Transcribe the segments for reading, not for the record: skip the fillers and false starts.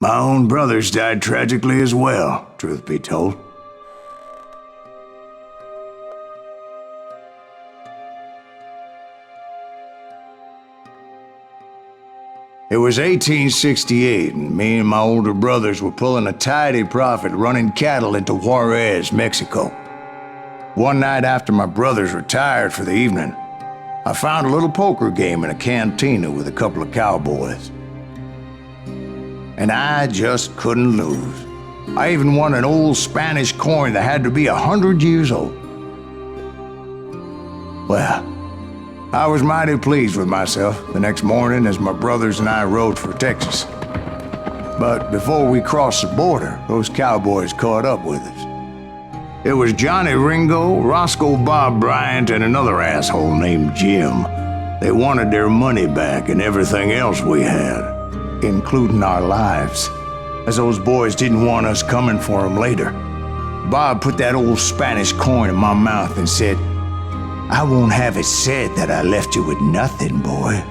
My own brothers died tragically as well, truth be told. It was 1868, and me and my older brothers were pulling a tidy profit running cattle into Juarez, Mexico. One night after my brothers retired for the evening, I found a little poker game in a cantina with a couple of cowboys. And I just couldn't lose. I even won an old Spanish coin that had to be 100 years old. Well, I was mighty pleased with myself the next morning as my brothers and I rode for Texas. But before we crossed the border, those cowboys caught up with us. It was Johnny Ringo, Roscoe Bob Bryant, and another asshole named Jim. They wanted their money back and everything else we had, including our lives, as those boys didn't want us coming for them later. Bob put that old Spanish coin in my mouth and said, "I won't have it said that I left you with nothing, boy."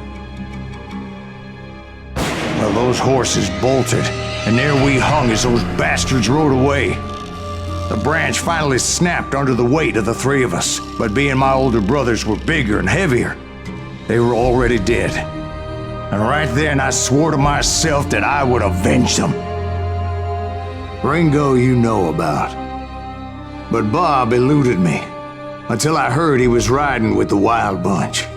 Well, those horses bolted, and there we hung as those bastards rode away. The branch finally snapped under the weight of the three of us, but being my older brothers were bigger and heavier, they were already dead. And right then I swore to myself that I would avenge them. Ringo you know about, but Bob eluded me until I heard he was riding with the Wild Bunch.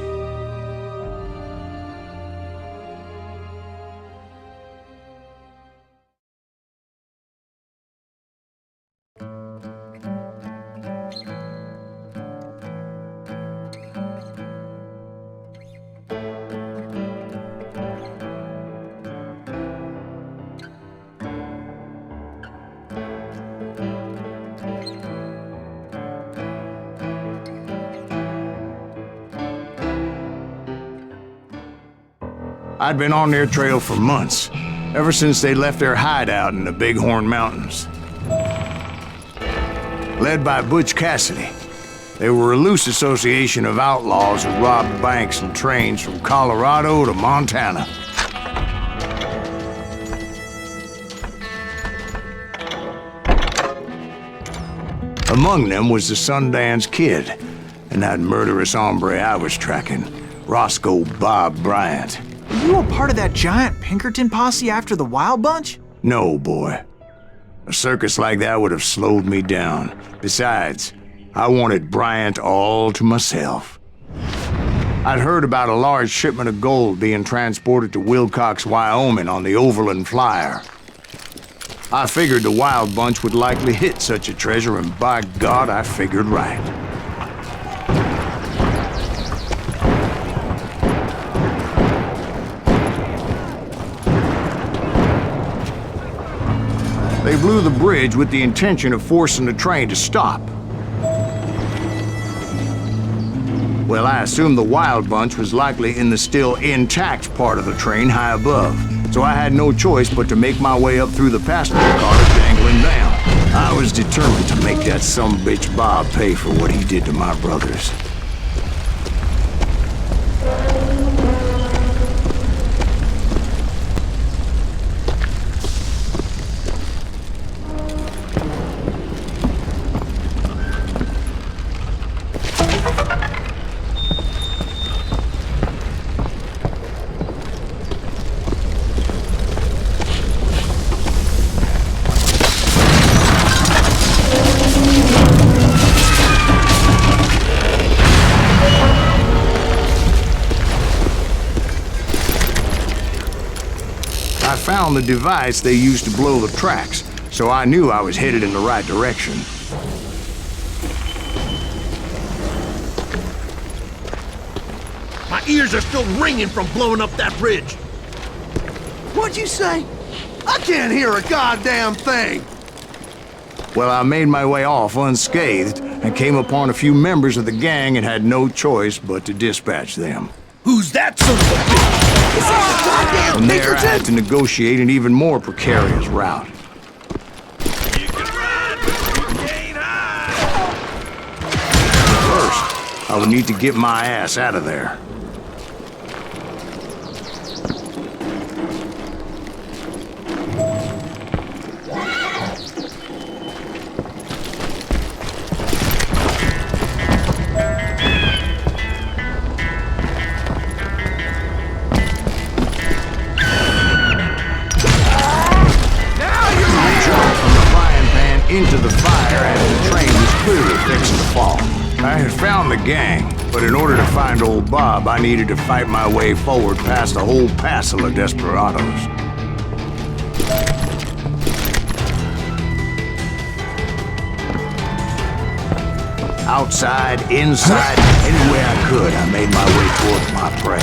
I'd been on their trail for months, ever since they left their hideout in the Bighorn Mountains. Led by Butch Cassidy, they were a loose association of outlaws who robbed banks and trains from Colorado to Montana. Among them was the Sundance Kid, and that murderous hombre I was tracking, Roscoe Bob Bryant. Were you a part of that giant Pinkerton posse after the Wild Bunch? No, boy. A circus like that would have slowed me down. Besides, I wanted Bryant all to myself. I'd heard about a large shipment of gold being transported to Wilcox, Wyoming on the Overland Flyer. I figured the Wild Bunch would likely hit such a treasure, and by God, I figured right. They blew the bridge with the intention of forcing the train to stop. Well, I assumed the Wild Bunch was likely in the still intact part of the train high above, so I had no choice but to make my way up through the passenger cars dangling down. I was determined to make that sumbitch Bob pay for what he did to my brothers. I found the device they used to blow the tracks, so I knew I was headed in the right direction. My ears are still ringing from blowing up that bridge. What'd you say? I can't hear a goddamn thing! Well, I made my way off unscathed and came upon a few members of the gang and had no choice but to dispatch them. Who's that son of a bitch? Is that the goddamn From there, I had Pinkerton? to negotiate an even more precarious route. You can run, but you can't hide. First, I would need to get my ass out of there. found the gang, but in order to find old Bob, I needed to fight my way forward past a whole passel of desperados. Outside, inside, anywhere I could, I made my way towards my prey.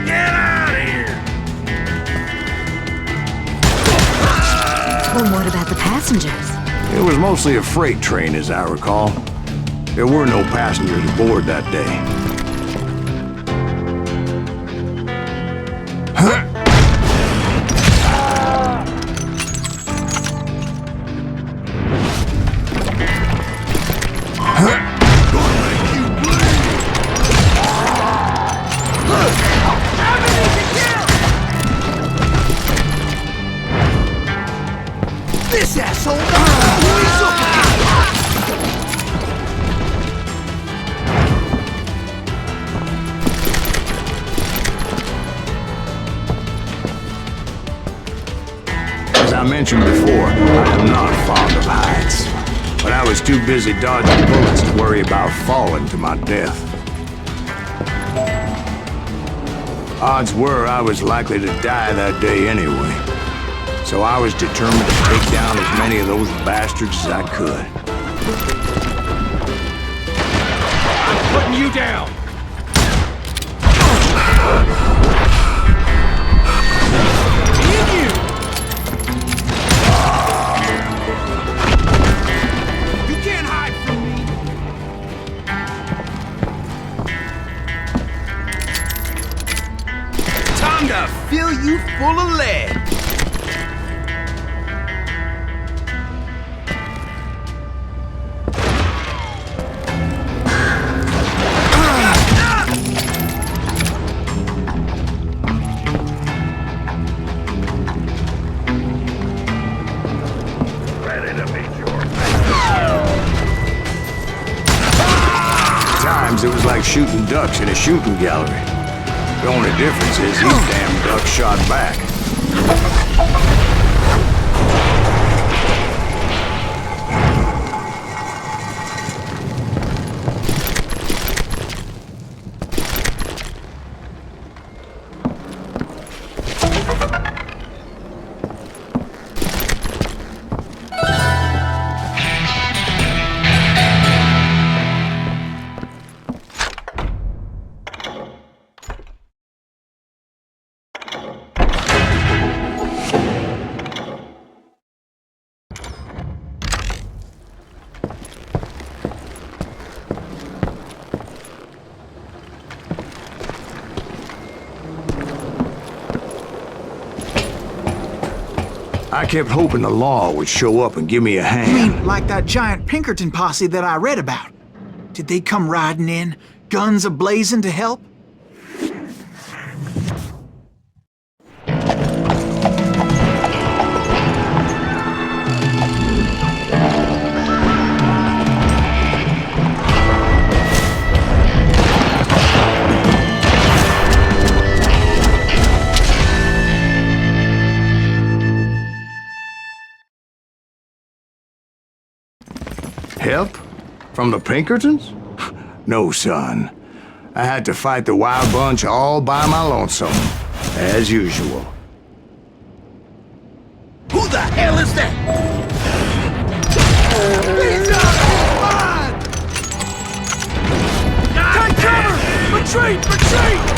Get out of here! Well, what about the passengers? It was mostly a freight train, as I recall. There were no passengers aboard that day. This asshole! As I mentioned before, I am not fond of heights. But I was too busy dodging bullets to worry about falling to my death. Odds were I was likely to die that day anyway. So I was determined to take down as many of those bastards as I could. I'm putting you down! You can't hide from me! Time to fill you full of lead! It was like shooting ducks in a shooting gallery. The only difference is these damn ducks shot back. I kept hoping the law would show up and give me a You hand. mean like that giant Pinkerton posse that I read about? Did they come riding in, guns a-blazing to help? Help? From the Pinkertons? No, son. I had to fight the wild bunch all by my lonesome, as usual. Who the hell is that? He's out! Take cover! Retreat! Retreat!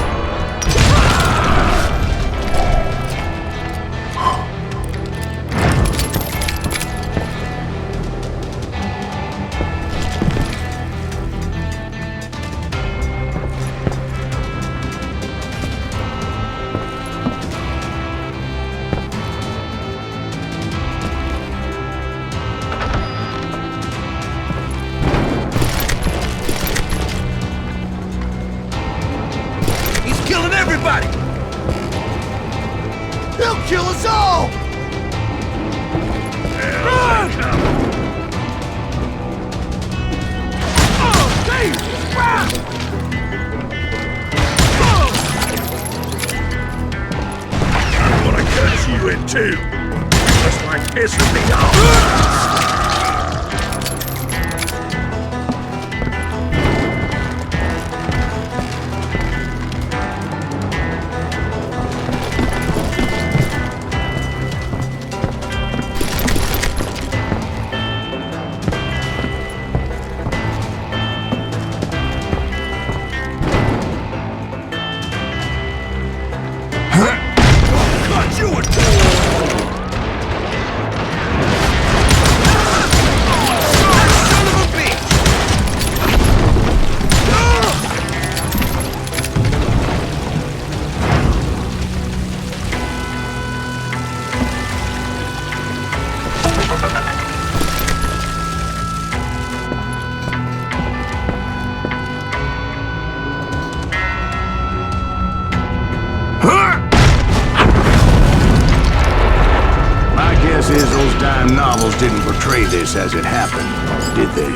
Novels didn't portray this as it happened, did they?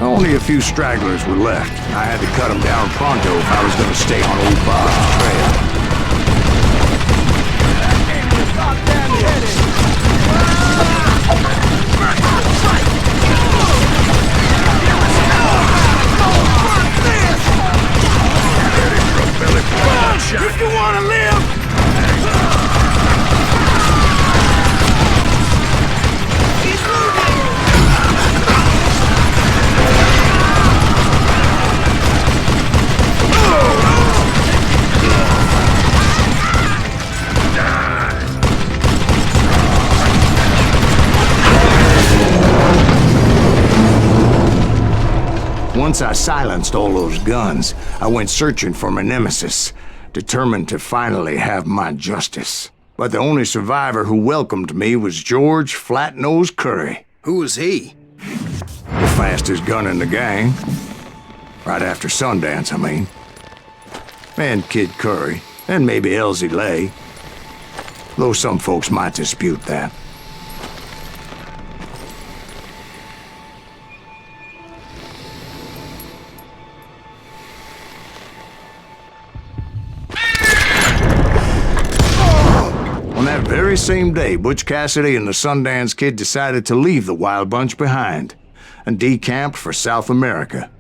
Only a few stragglers were left. I had to cut them down pronto if I was going to stay on old Bob's trail. If you want to live! He's moving! Once I silenced all those guns, I went searching for my nemesis, determined to finally have my justice. But the only survivor who welcomed me was George Flat-Nosed Curry. Who was he? The fastest gun in the gang. Right after Sundance, I mean. And Kid Curry, and maybe Elsie Lay. Though some folks might dispute that. That very same day, Butch Cassidy and the Sundance Kid decided to leave the Wild Bunch behind and decamped for South America.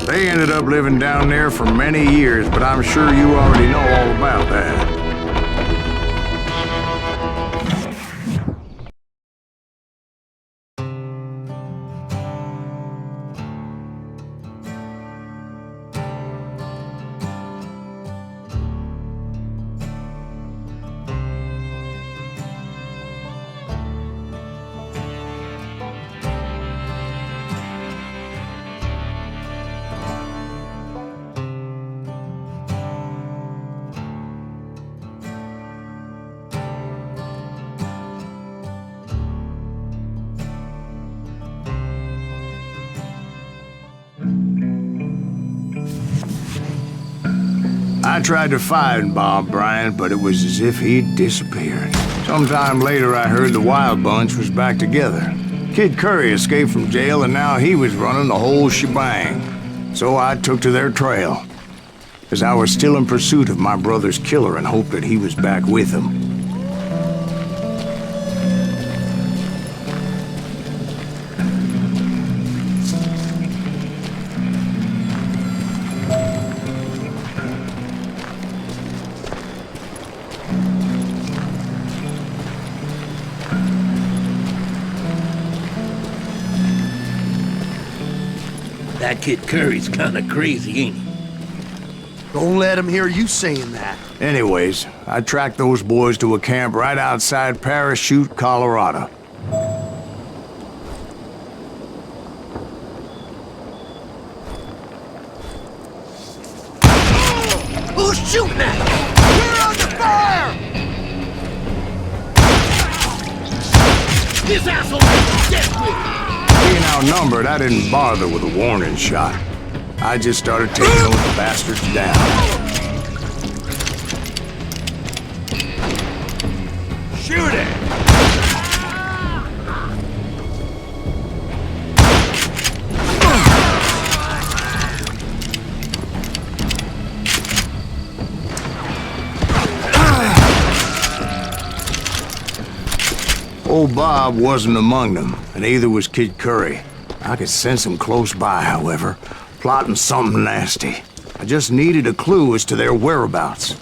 They ended up living down there for many years, but I'm sure you already know all about that. I tried to find Bob Bryant, but it was as if he'd disappeared. Sometime later, I heard the Wild Bunch was back together. Kid Curry escaped from jail, and now he was running the whole shebang. So I took to their trail, as I was still in pursuit of my brother's killer and hoped that he was back with him. That Kid Curry's kinda crazy, ain't he? Don't let him hear you saying that. Anyways, I tracked those boys to a camp right outside Parachute, Colorado. Who's shooting at you? You're under fire! This asshole is dead with. Being outnumbered, I didn't bother with a warning shot. I just started taking those bastards down. Shoot it! Old Bob wasn't among them, and neither was Kid Curry. I could sense him close by, however, plotting something nasty. I just needed a clue as to their whereabouts.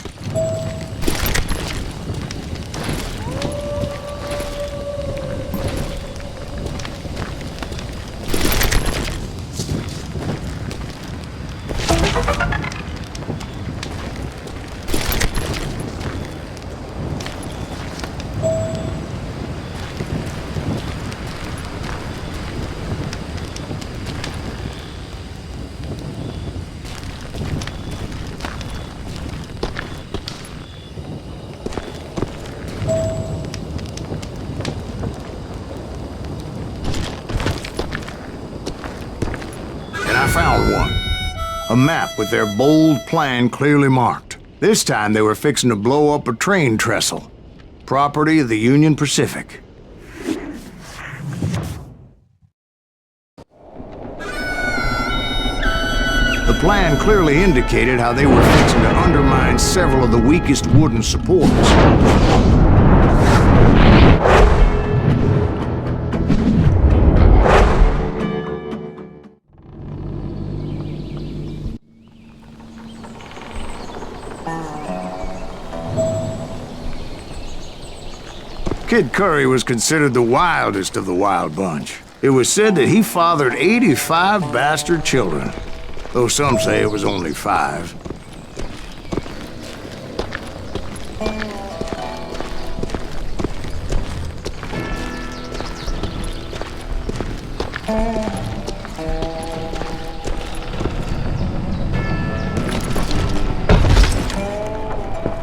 I found one. A map with their bold plan clearly marked. This time they were fixing to blow up a train trestle. Property of the Union Pacific. The plan clearly indicated how they were fixing to undermine several of the weakest wooden supports. Kid Curry was considered the wildest of the wild bunch. It was said that he fathered 85 bastard children, though some say it was only 5.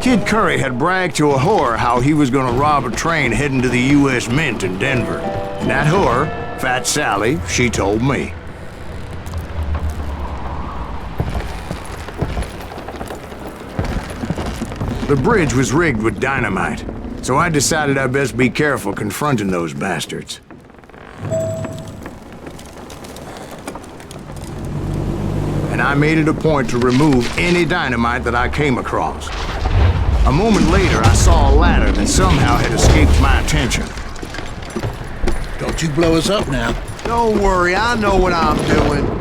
Kid Curry had bragged to a whore how he was gonna rob a train heading to the U.S. Mint in Denver. And that whore, Fat Sally, she told me. The bridge was rigged with dynamite, so I decided I'd best be careful confronting those bastards. And I made it a point to remove any dynamite that I came across. A moment later, I saw a ladder that somehow had escaped my attention. Don't you blow us up now. Don't worry, I know what I'm doing.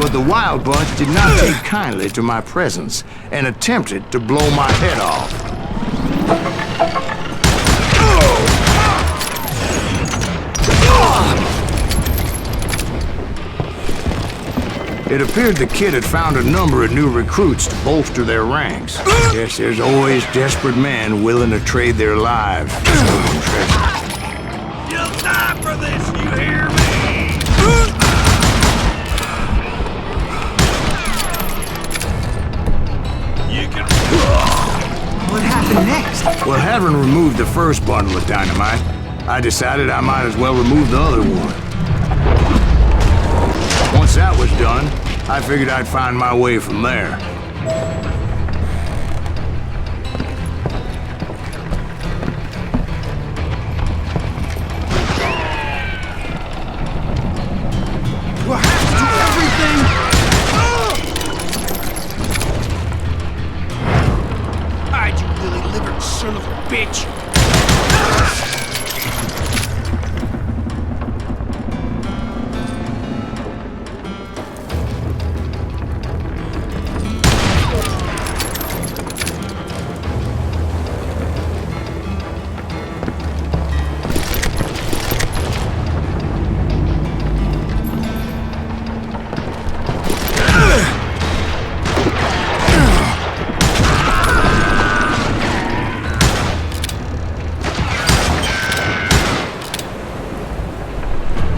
But the Wild Bunch did not take kindly to my presence and attempted to blow my head off. It appeared the kid had found a number of new recruits to bolster their ranks. Yes, there's always desperate men willing to trade their lives for stolen treasure. You'll die for this, you hear me? What happened next? Well, having removed the first bundle of dynamite, I decided I might as well remove the other one. Once that was done, I figured I'd find my way from there. We'll have to do everything! Hide, you lily-livered son of a bitch!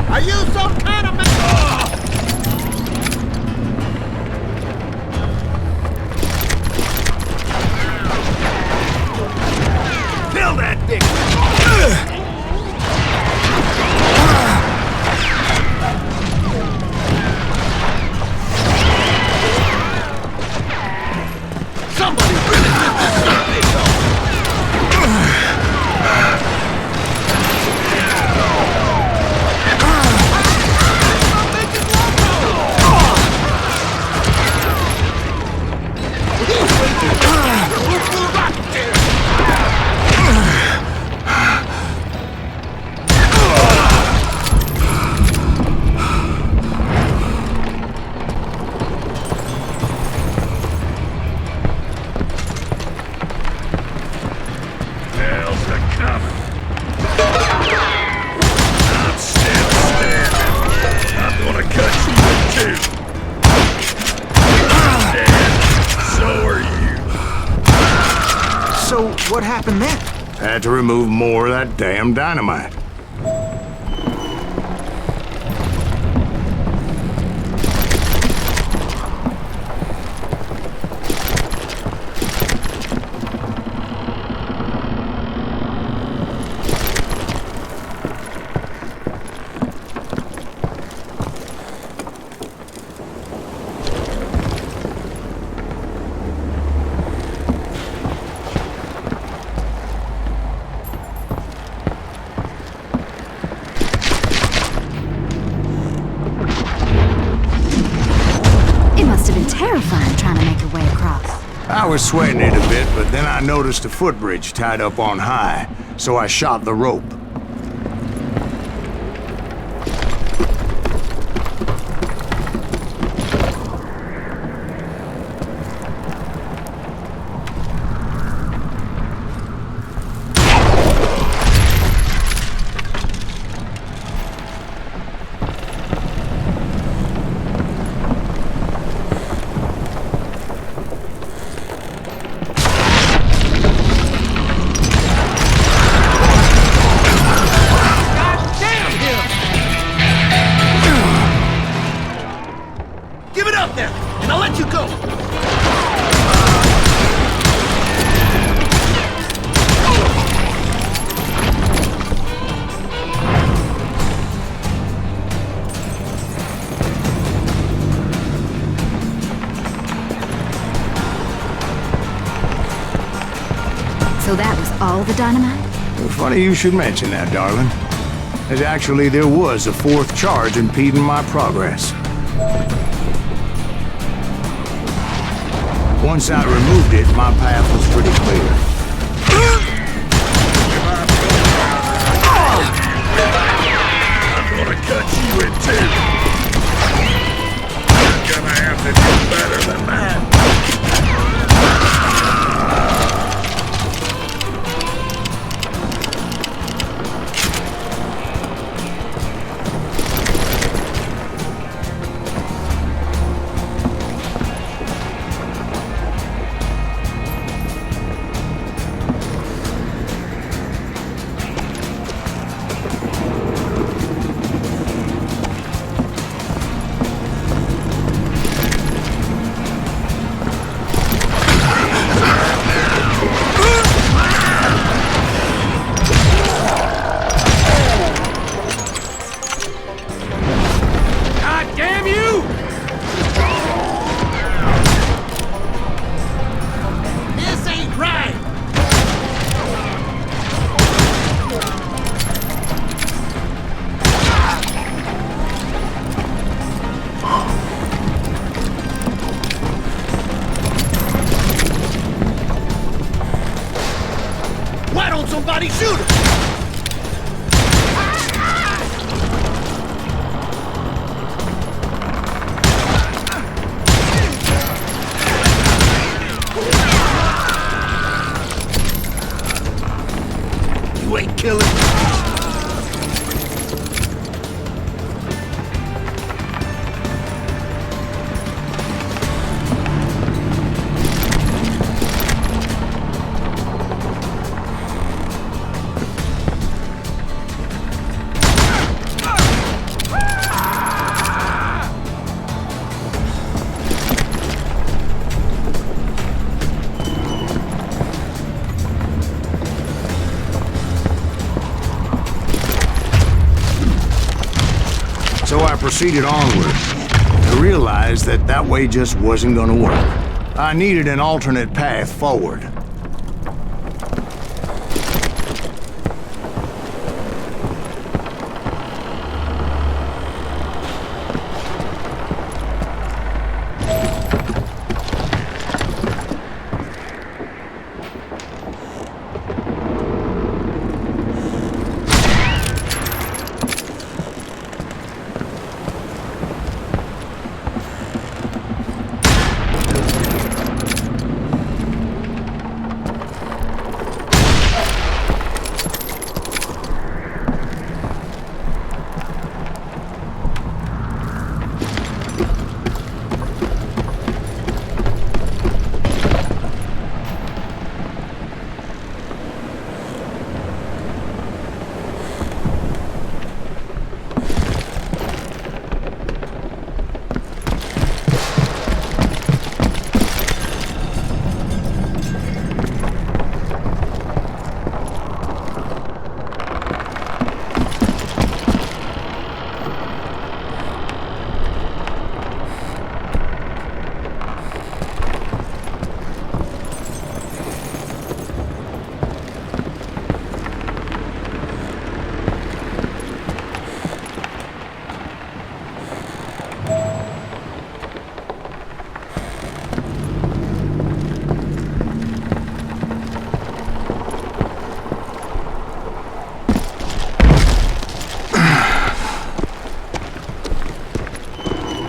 Are you some kind of man? Kill that dick! Somebody really did this What happened then? Had to remove more of that damn dynamite. Terrifying trying to make your way across. I was sweating it a bit, but then I noticed a footbridge tied up on high, so I shot the rope. So that was all the dynamite? Funny you should mention that, darling. As actually, there was a fourth charge impeding my progress. Once I removed it, my path was pretty clear. I'm gonna cut you in two. You're gonna have to do better than that. Somebody shoot him! You ain't killing me. So I proceeded onward. I realized that that way just wasn't gonna work. I needed an alternate path forward.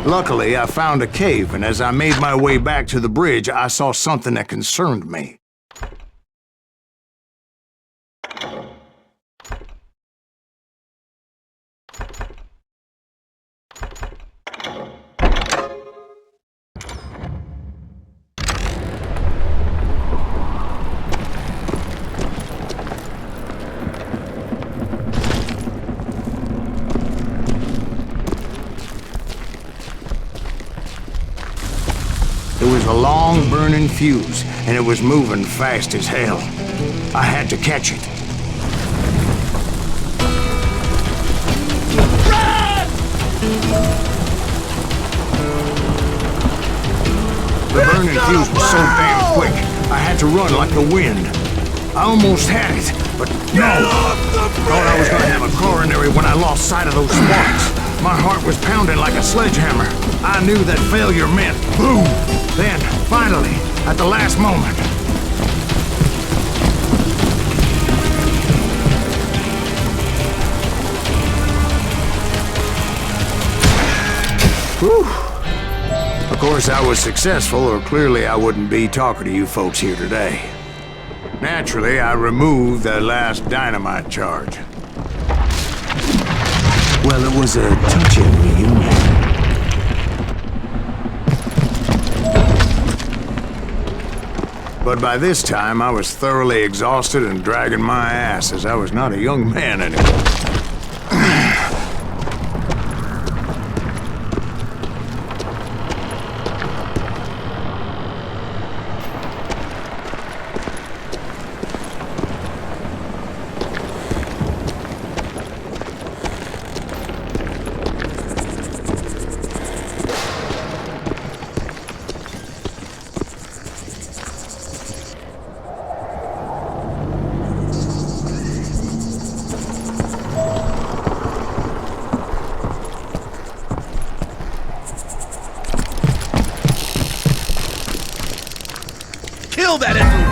Luckily, I found a cave, and as I made my way back to the bridge, I saw something that concerned me. It was a long burning fuse, and it was moving fast as hell. I had to catch it. The burning fuse was so damn quick, I had to run like the wind. I almost had it, but no! Thought I was gonna have a coronary when I lost sight of those sparks. My heart was pounding like a sledgehammer. I knew that failure meant boom! Then, finally, at the last moment... Whew. Of course, I was successful, or clearly I wouldn't be talking to you folks here today. Naturally, I removed the last dynamite charge. Well, it was a touching reunion. But by this time, I was thoroughly exhausted and dragging my ass, as I was not a young man anymore. Kill that enemy!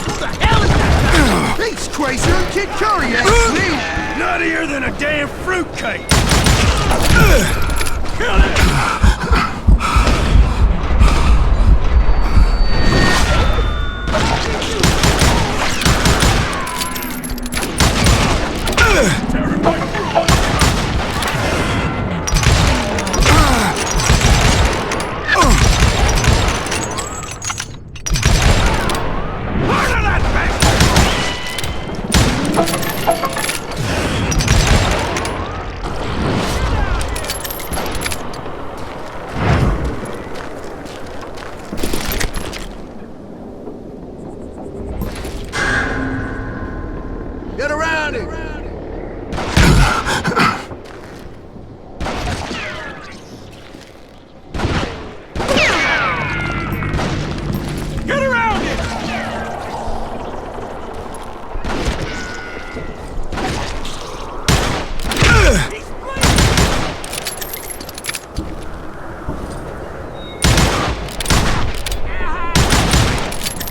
Who the hell is that? He's crazier than Kid Curry, actually! Nuttier than a damn fruitcake! Kill it! Get around him! Get around it!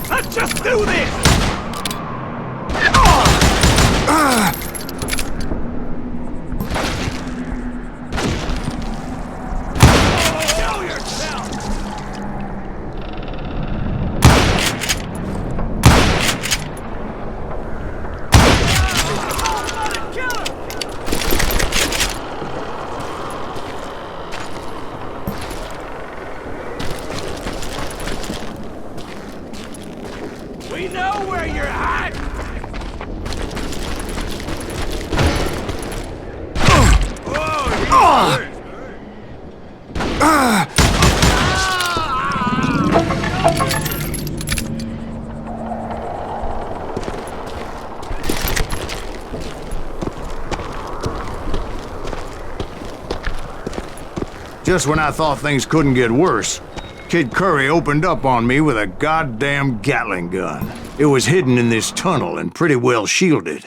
Let's just do this! Kill yourself! Kill him! We know where you're at! Just when I thought things couldn't get worse, Kid Curry opened up on me with a goddamn Gatling gun. It was hidden in this tunnel and pretty well shielded.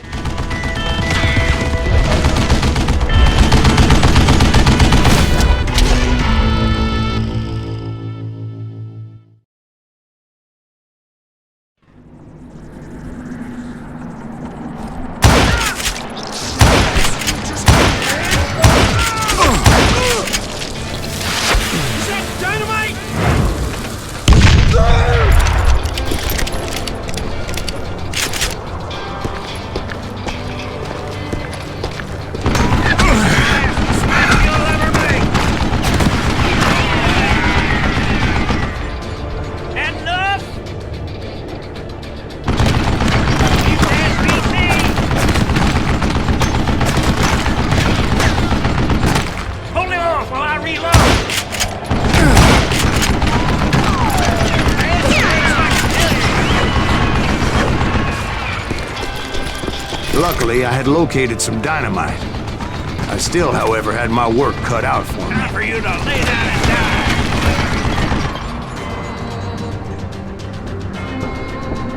Luckily, I had located some dynamite. I still, however, had my work cut out for me. Time for you to lay down and die.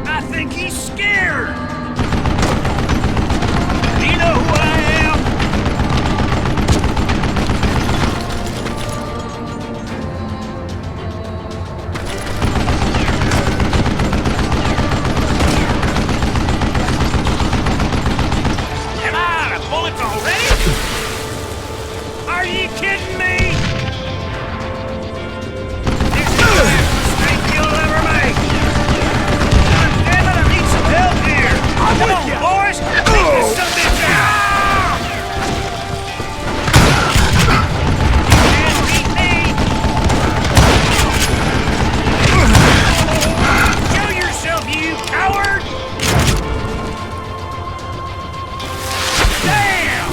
I think he's scared. You know who I am? Am I out of bullets already? Are you kidding me? This is the last mistake you'll ever make. God damn it, I need some help here. Come on, boys. Take this something down. You can't beat me. Show yourself, you coward. Damn.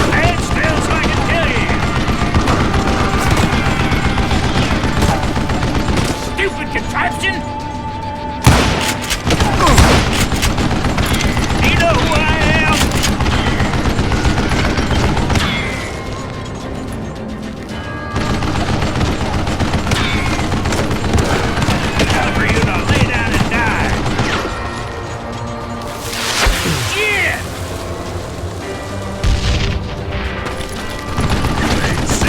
Stand still so I can kill you! Stupid contraption! You know who I am? Time for you to lay down and die! Shit!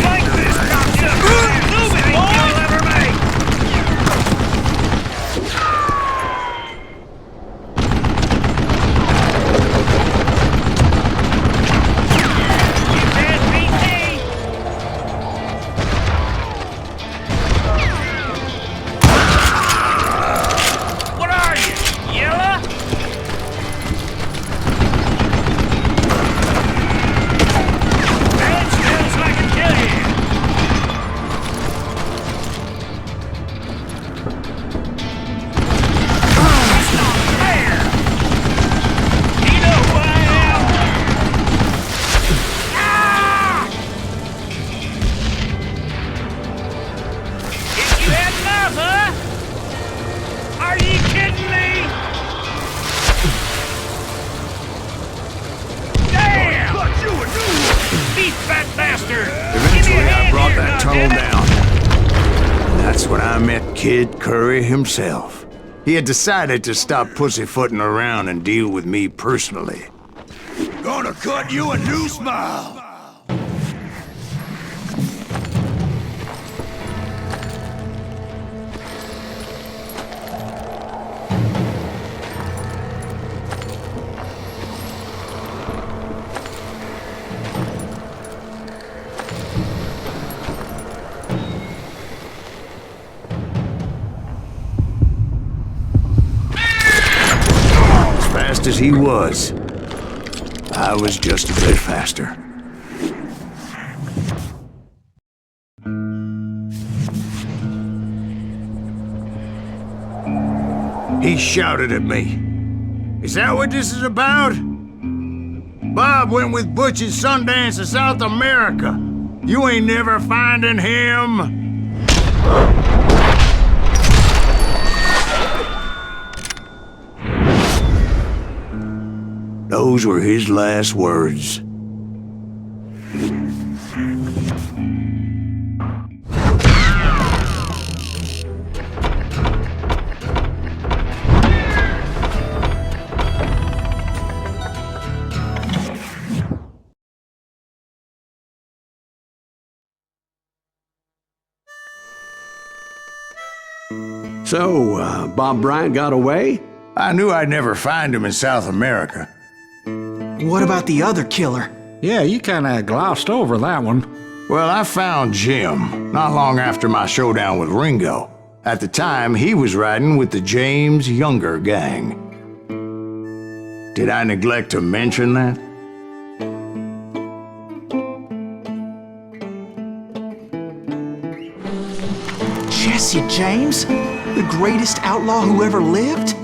Like this, cocksucker! Move it, boy! You'll ever make! You can't beat me! What are you, yellow? Stand still so I can kill you! That's not fair! You know who I am? Ah! If you had enough, huh? Are you kidding me? Damn! Beat that bastard! Eventually, I brought that tunnel goddammit! down. And that's when I met Kid Curry himself. He had decided to stop pussyfooting around and deal with me personally. Gonna cut you a new smile! As fast as he was, I was just a bit faster. He shouted at me. Is that what this is about? Bob went with Butch and Sundance to South America. You ain't never finding him. Those were his last words. So, Bob Bryant got away? I knew I'd never find him in South America. What about the other killer? Yeah, you kinda glossed over that one. Well, I found Jim not long after my showdown with Ringo. At the time, he was riding with the James Younger gang. Did I neglect to mention that? Jesse James? The greatest outlaw who ever lived?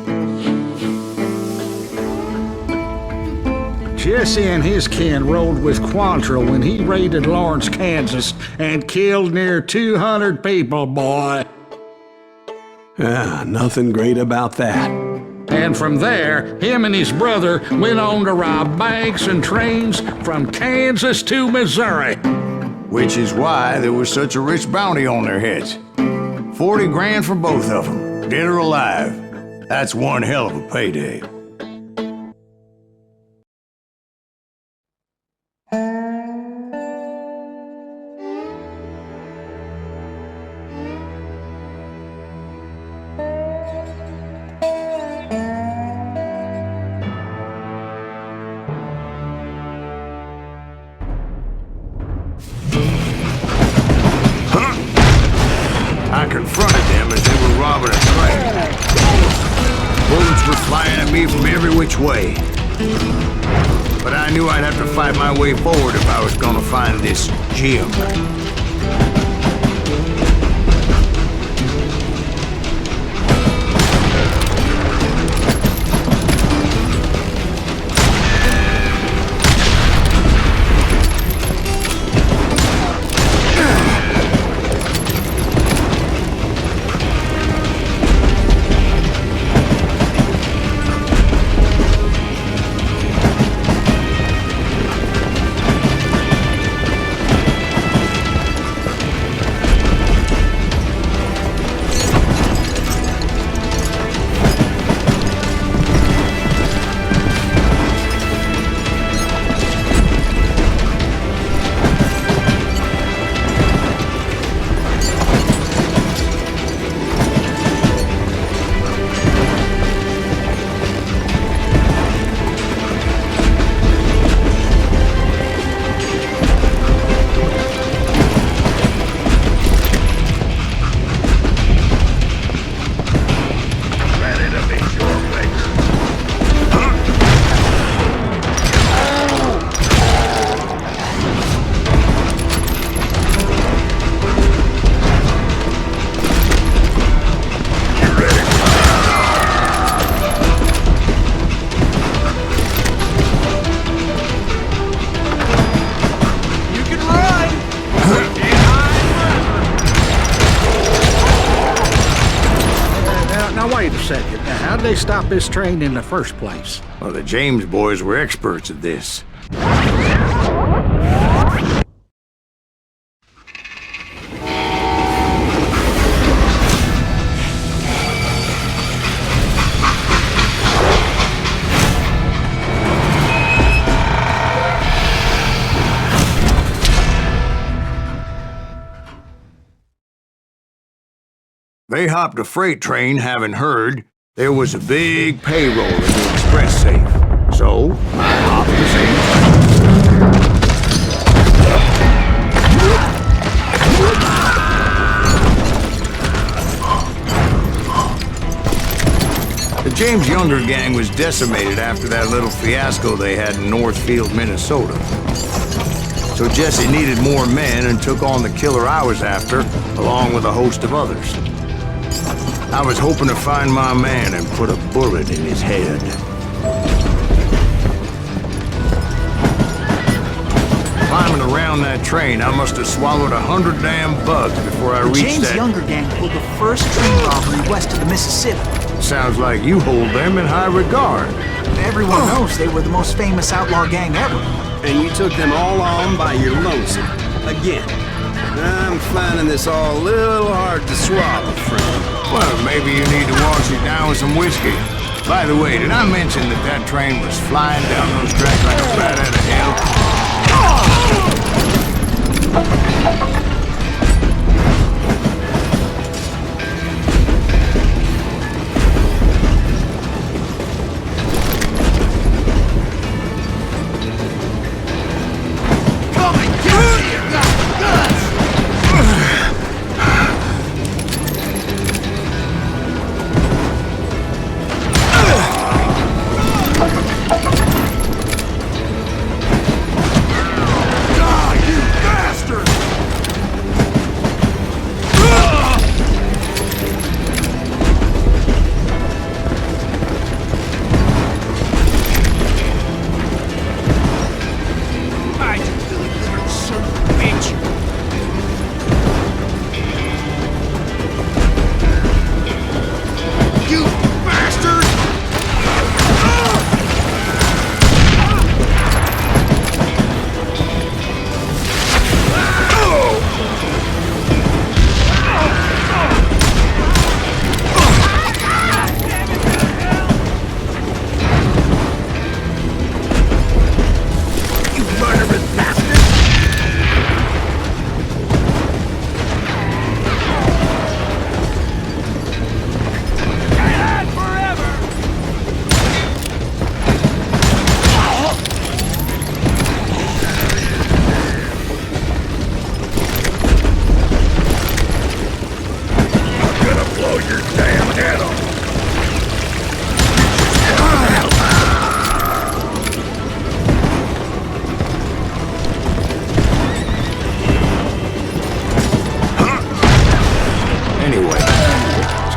Jesse and his kin rode with Quantrill when he raided Lawrence, Kansas, and killed near 200 people, boy. Nothing great about that. And from there, him and his brother went on to rob banks and trains from Kansas to Missouri. Which is why there was such a rich bounty on their heads. 40 grand for both of them, dead or alive. That's one hell of a payday. I confronted them as they were robbing a train. Bullets were flying at me from every which way. But I knew I'd have to fight my way forward if I was gonna find this gem. Wait a second. Now, how'd they stop this train in the first place? Well, the James boys were experts at this. They hopped a freight train having heard there was a big payroll in the express safe. So, I hopped the same train. The James Younger gang was decimated after that little fiasco they had in Northfield, Minnesota. So Jesse needed more men and took on the killer I was after, along with a host of others. I was hoping to find my man and put a bullet in his head. Climbing around that train, I must have swallowed 100 damn bugs before I reached James that... Younger gang pulled the first train robbery west of the Mississippi. Sounds like you hold them in high regard. Everyone knows they were the most famous outlaw gang ever. And you took them all on by your lonesome. Again. I'm finding this all a little hard to swallow, friend. Well, maybe you need to wash it down with some whiskey. By the way, did I mention that that train was flying down those tracks like a bat out of hell?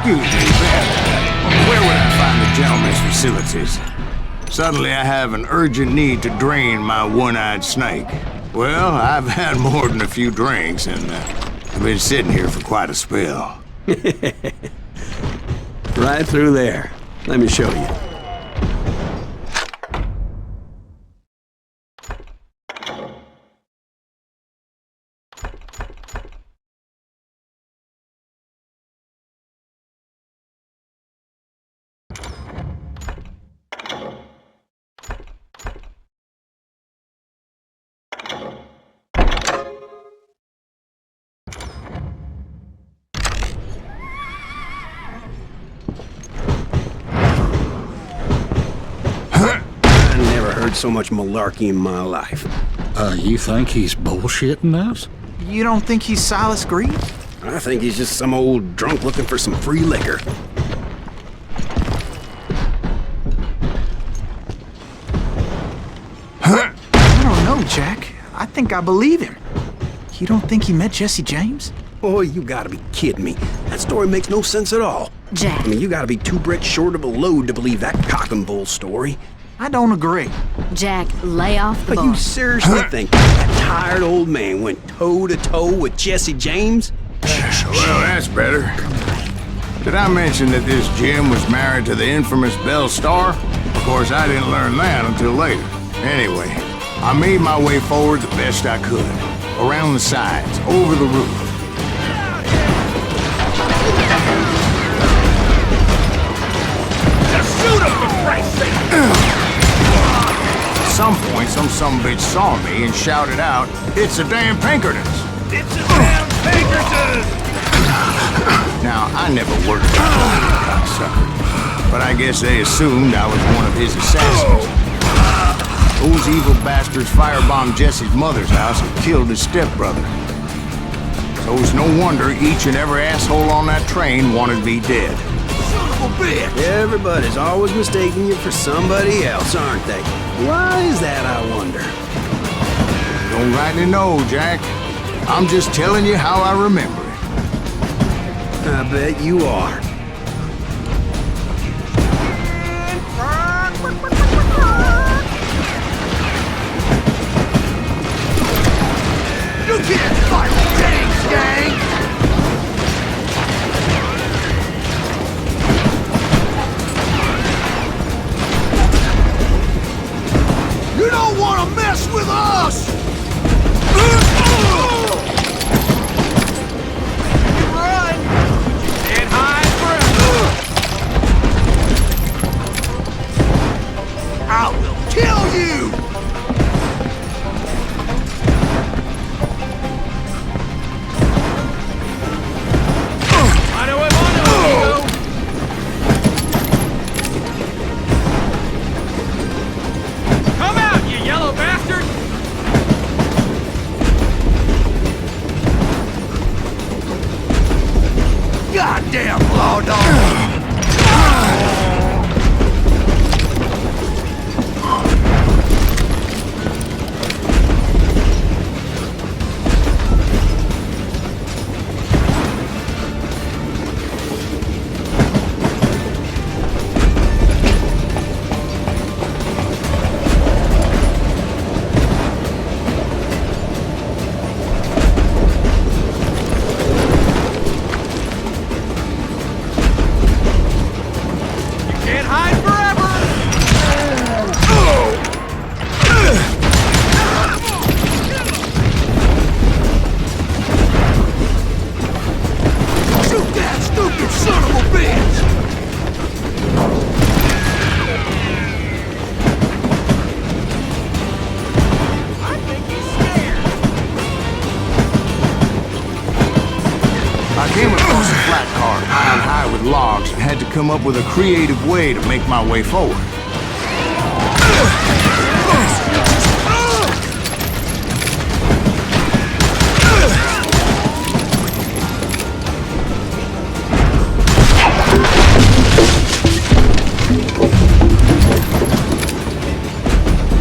Excuse me, Ben. Where would I find the gentleman's facilities? Suddenly I have an urgent need to drain my one-eyed snake. Well, I've had more than a few drinks, and I've been sitting here for quite a spell. Right through there. Let me show you. So much malarkey in my life. You think he's bullshitting us? You don't think he's Silas Greaves? I think he's just some old drunk looking for some free liquor. I don't know, Jack. I think I believe him. You don't think he met Jesse James? Oh, you gotta be kidding me. That story makes no sense at all. Jack. I mean, you gotta be 2 bricks short of a load to believe that cock and bull story. I don't agree. Jack, lay off the But bar. you seriously think that tired old man went toe-to-toe with Jesse James? Well, that's better. Did I mention that this Jim was married to the infamous Belle Starr? Of course, I didn't learn that until later. Anyway, I made my way forward the best I could. Around the sides, over the roof. Just shoot him, for Christ's sake! At some point, some sumbitch saw me and shouted out, "It's the damn Pinkertons!" It's a damn Pinkerton! Now, I never worked for that cocksucker, but I guess they assumed I was one of his assassins. Those evil bastards firebombed Jesse's mother's house and killed his stepbrother. So it's no wonder each and every asshole on that train wanted me dead. Son of a bitch! Everybody's always mistaking you for somebody else, aren't they? Why is that, I wonder? Don't rightly know, Jack. I'm just telling you how I remember it. I bet you are. You can't fight James, gang! You don't want to mess with us! You run! Can't hide forever! I will kill you! Come out, you yellow bastard! Goddamn law dog! Can't hide forever! Shoot that stupid son of a bitch! I think he's scared. I came across a flat car piled high with logs and had to come up with a creative way to make my way forward.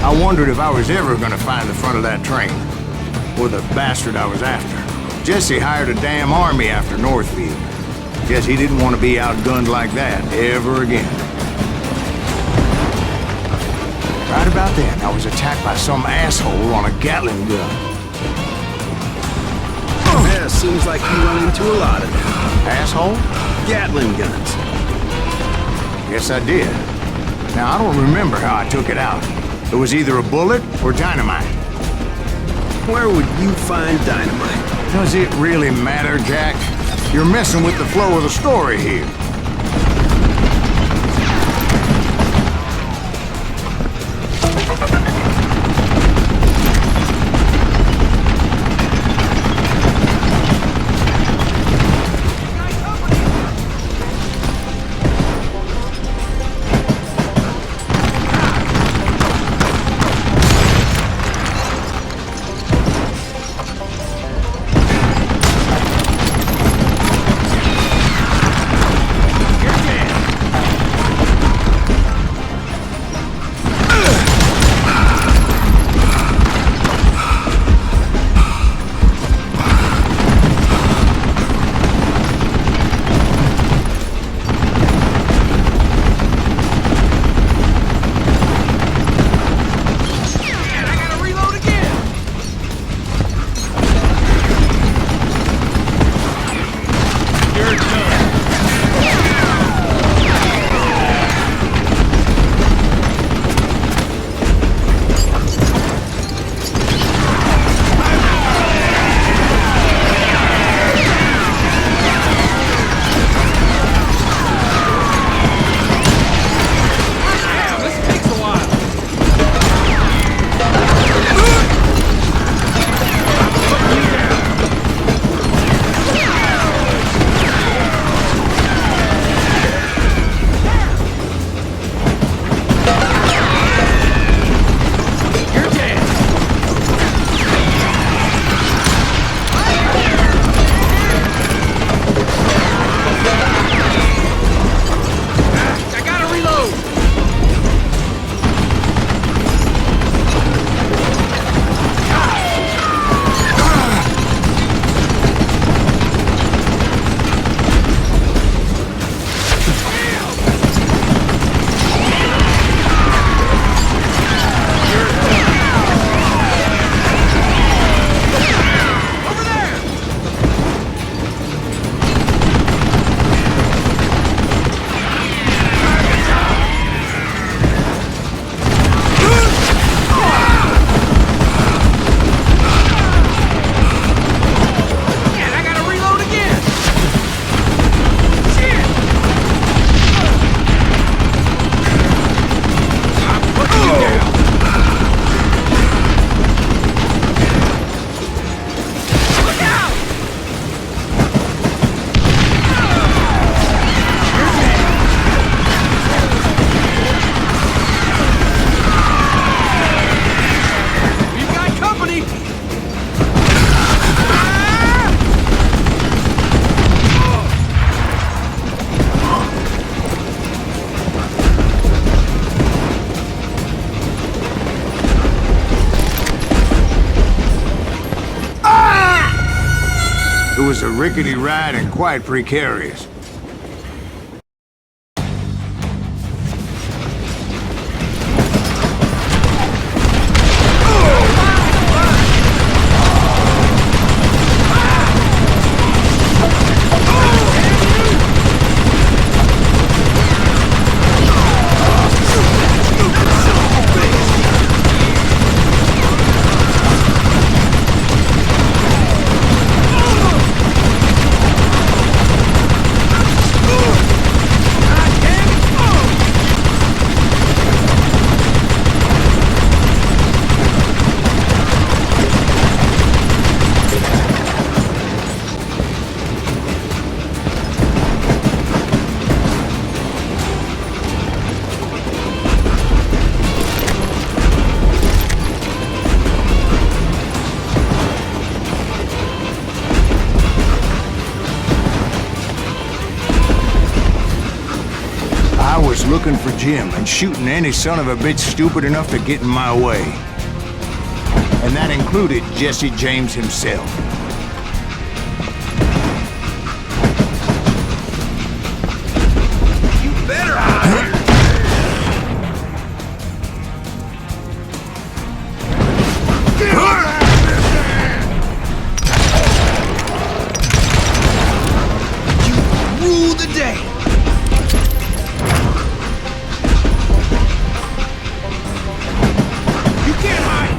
I wondered if I was ever gonna find the front of that train, or the bastard I was after. Jesse hired a damn army after Northfield. Guess he didn't want to be outgunned like that ever again. Right about then, I was attacked by some asshole on a Gatling gun. Yeah, seems like you run into a lot of them. Asshole? Gatling guns. Yes, I did. Now, I don't remember how I took it out. It was either a bullet or dynamite. Where would you find dynamite? Does it really matter, Jack? You're messing with the flow of the story here. It was a rickety ride and quite precarious. Looking for Jim and shooting any son of a bitch stupid enough to get in my way. And that included Jesse James himself. rule the day. You can't hide.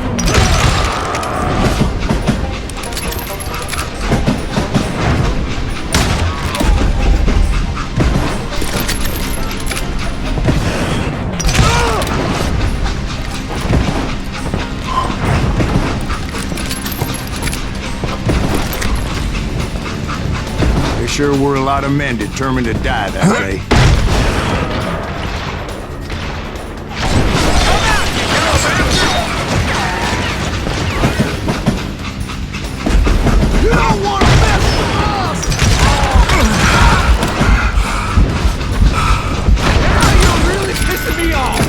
There sure were a lot of men determined to die that day. You don't want to mess with us! Now you're really pissing me off!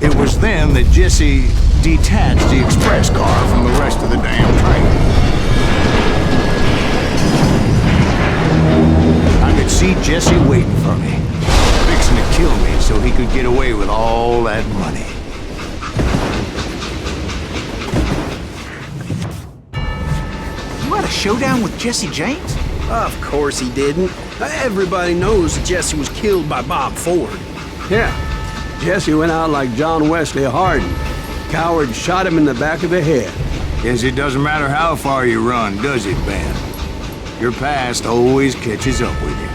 It was then that Jesse detached the express car from the rest of the damn train. I could see Jesse waiting for me, fixing to kill me so he could get away with all that money. You had a showdown with Jesse James? Of course he didn't. Everybody knows that Jesse was killed by Bob Ford. Yeah. Jesse went out like John Wesley Hardin. Coward shot him in the back of the head. Guess it doesn't matter how far you run, does it, Ben? Your past always catches up with you.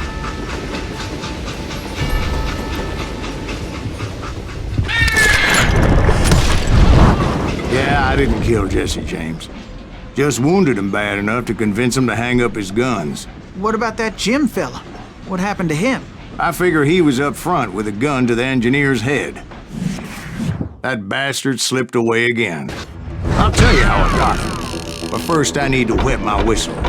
Yeah, I didn't kill Jesse James. Just wounded him bad enough to convince him to hang up his guns. What about that Jim fella? What happened to him? I figure he was up front with a gun to the engineer's head. That bastard slipped away again. I'll tell you how I got him. But first I need to wet my whistle.